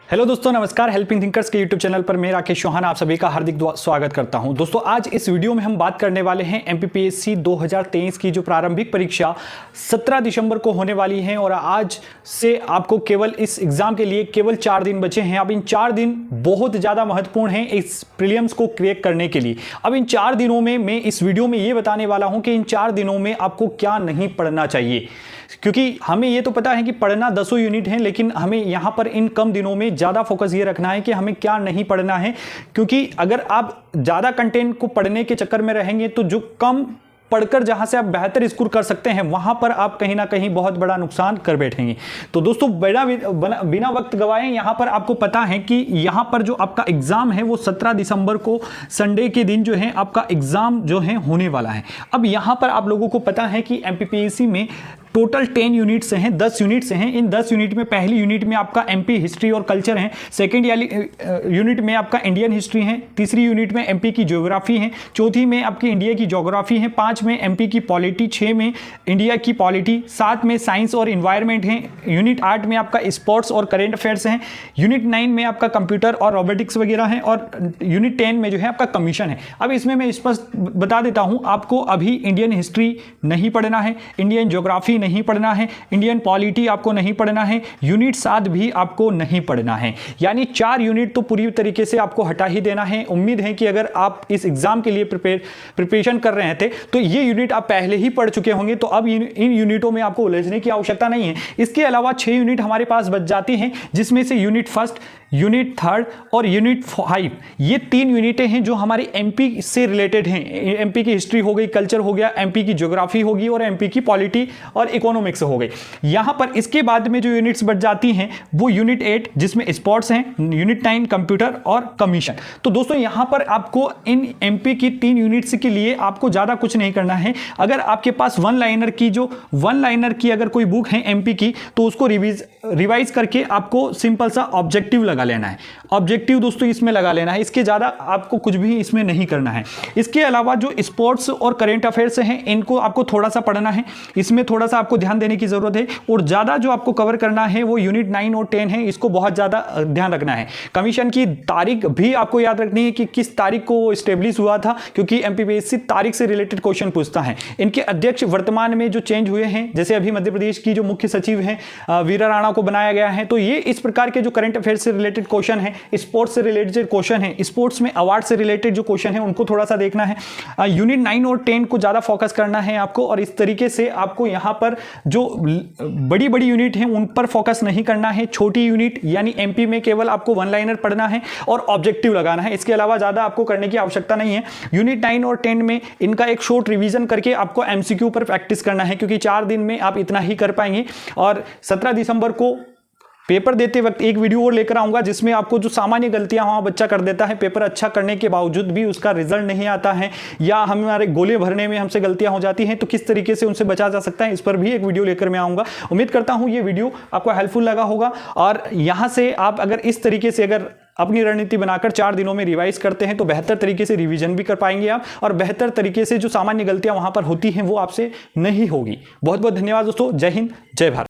Hello दोस्तों, नमस्कार। Helping thinkers के यूट्यूब चैनल पर मैं राकेश चौहान आप सभी का हार्दिक स्वागत करता हूं। दोस्तों, आज इस वीडियो में हम बात करने वाले हैं एमपीपीएससी 2023 की जो प्रारंभिक परीक्षा 17 दिसंबर को होने वाली है और आज से आपको केवल इस एग्जाम के लिए केवल 4 दिन बचे हैं। अब इन 4 दिन बहुत ज़्यादा महत्वपूर्ण हैं इस प्रीलिम्स को क्रैक करने के लिए। अब इन 4 दिनों में मैं इस वीडियो में ये बताने वाला हूँ कि इन 4 दिनों में आपको क्या नहीं पढ़ना चाहिए, क्योंकि हमें ये तो पता है कि पढ़ना 10 यूनिट है, लेकिन हमें यहां पर इन कम दिनों में ज़्यादा फोकस ये रखना है कि हमें क्या नहीं पढ़ना है। क्योंकि अगर आप ज़्यादा कंटेंट को पढ़ने के चक्कर में रहेंगे तो जो कम पढ़कर जहां से आप बेहतर स्कोर कर सकते हैं वहां पर आप कहीं ना कहीं बहुत बड़ा नुकसान कर बैठेंगे। तो दोस्तों, बिना वक्त गवाए यहां पर आपको पता है कि यहां पर जो आपका एग्जाम है वो 17 दिसंबर को संडे के दिन जो है आपका एग्जाम जो है होने वाला है। अब यहां पर आप लोगों को पता है कि एमपीपीएससी में टोटल 10 यूनिट्स हैं, 10 यूनिट्स हैं। इन 10 यूनिट में पहली यूनिट में आपका एमपी हिस्ट्री और कल्चर है, सेकंड यूनिट में आपका इंडियन हिस्ट्री है, तीसरी यूनिट में एमपी की ज्योग्राफी है, चौथी में आपकी इंडिया की ज्योग्राफी है, 5 में एमपी की पॉलिटी, 6 में इंडिया की पॉलिटी, 7 में साइंस और इन्वायरमेंट है, यूनिट 8 में आपका स्पोर्ट्स और करेंट अफेयर्स है, यूनिट 9 में आपका कंप्यूटर और रोबोटिक्स वगैरह है और यूनिट 10 में जो है आपका कमीशन है। अब इसमें मैं स्पष्ट बता देता हूं, आपको अभी इंडियन हिस्ट्री नहीं पढ़ना है, इंडियन ज्योग्राफी नहीं पढ़ना है, इंडियन पॉलिटी आपको नहीं पढ़ना है, यूनिट 7 भी आपको नहीं पढ़ना है। यानी 4 यूनिट तो पूरी तरीके से आपको हटा ही देना है। उम्मीद है कि अगर आप इस एग्जाम के लिए प्रिपरेशन कर रहे थे तो ये यूनिट आप पहले ही पढ़ चुके होंगे, तो अब इन यूनिटों में आपको उलझने की आवश्यकता नहीं है। इसके अलावा 6 यूनिट हमारे पास बच जाती हैं, जिसमें से यूनिट 1, यूनिट 3 और यूनिट 5, ये 3 यूनिटें हैं जो हमारे एमपी से रिलेटेड हैं। एमपी की हिस्ट्री हो गई, कल्चर हो गया, एमपी की ज्योग्राफी होगी और एमपी की पॉलिटी और इकोनॉमिक्स हो गई। यहां पर इसके बाद में जो यूनिट्स बच जाती हैं वो यूनिट 8 जिसमें स्पोर्ट्स हैं, यूनिट 9 कंप्यूटर और कमीशन। तो दोस्तों, यहां पर आपको इन एमपी की 3 यूनिट्स के लिए आपको ज्यादा कुछ नहीं करना है। अगर आपके पास वन लाइनर की अगर कोई बुक है एमपी की, तो उसको रिवाइज करके आपको सिंपल सा ऑब्जेक्टिव लगा लेना है। ऑब्जेक्टिव दोस्तों इसमें लगा लेना है, इसके ज्यादा आपको कुछ भी इसमें नहीं करना है। इसके अलावा जो स्पोर्ट्स और करंट अफेयर्स हैं इनको आपको थोड़ा सा पढ़ना है, इसमें थोड़ा सा आपको ध्यान देने की जरूरत है। और ज्यादा जो आपको कवर करना है वो यूनिट 9 और 10 है, इसको बहुत ज्यादा ध्यान रखना है। कमीशन की तारीख भी आपको याद रखनी है कि किस तारीख को वो स्टेब्लिश हुआ था, क्योंकि एमपीपीएससी तारीख से रिलेटेड क्वेश्चन पूछता है। इनके अध्यक्ष वर्तमान में जो चेंज हुए हैं, जैसे अभी मध्य प्रदेश की जो मुख्य सचिव हैं वीरा राणा को बनाया गया है। तो ये इस प्रकार के जो करंट अफेयर से रिलेटेड क्वेश्चन है, स्पोर्ट्स से रिलेटेड क्वेश्चन है, स्पोर्ट्स में अवार्ड से रिलेटेड जो क्वेश्चन है उनको थोड़ा सा देखना है। यूनिट 9 और 10 को ज्यादा फोकस करना है आपको, और इस तरीके से आपको यहां पर जो बड़ी बड़ी यूनिट है उन पर फोकस नहीं करना है। छोटी यूनिट यानी एमपी में केवल आपको वन लाइनर पढ़ना है और ऑब्जेक्टिव लगाना है। इसके अलावा ज्यादा आपको करने की आवश्यकता नहीं है। यूनिट 9 और 10 में इनका एक शॉर्ट रिवीजन करके आपको एमसीक्यू पर प्रैक्टिस करना है, क्योंकि 4 दिन में आप इतना ही कर पाएंगे। और 17 दिसंबर को पेपर देते वक्त एक वीडियो और लेकर आऊंगा जिसमें आपको जो सामान्य गलतियां वहां बच्चा कर देता है, पेपर अच्छा करने के बावजूद भी उसका रिजल्ट नहीं आता है, या हमारे गोले भरने में हमसे गलतियां हो जाती हैं, तो किस तरीके से उनसे बचा जा सकता है, इस पर भी एक वीडियो लेकर मैं आऊंगा। उम्मीद करता हूं ये वीडियो आपको हेल्पफुल लगा होगा। और यहां से आप अगर इस तरीके से अगर अपनी रणनीति बनाकर 4 दिनों में रिवाइज करते हैं तो बेहतर तरीके से रिवीजन भी कर पाएंगे आप, और बेहतर तरीके से जो सामान्य गलतियां वहां पर होती हैं वो आपसे नहीं होगी। बहुत बहुत धन्यवाद दोस्तों। जय हिंद, जय भारत।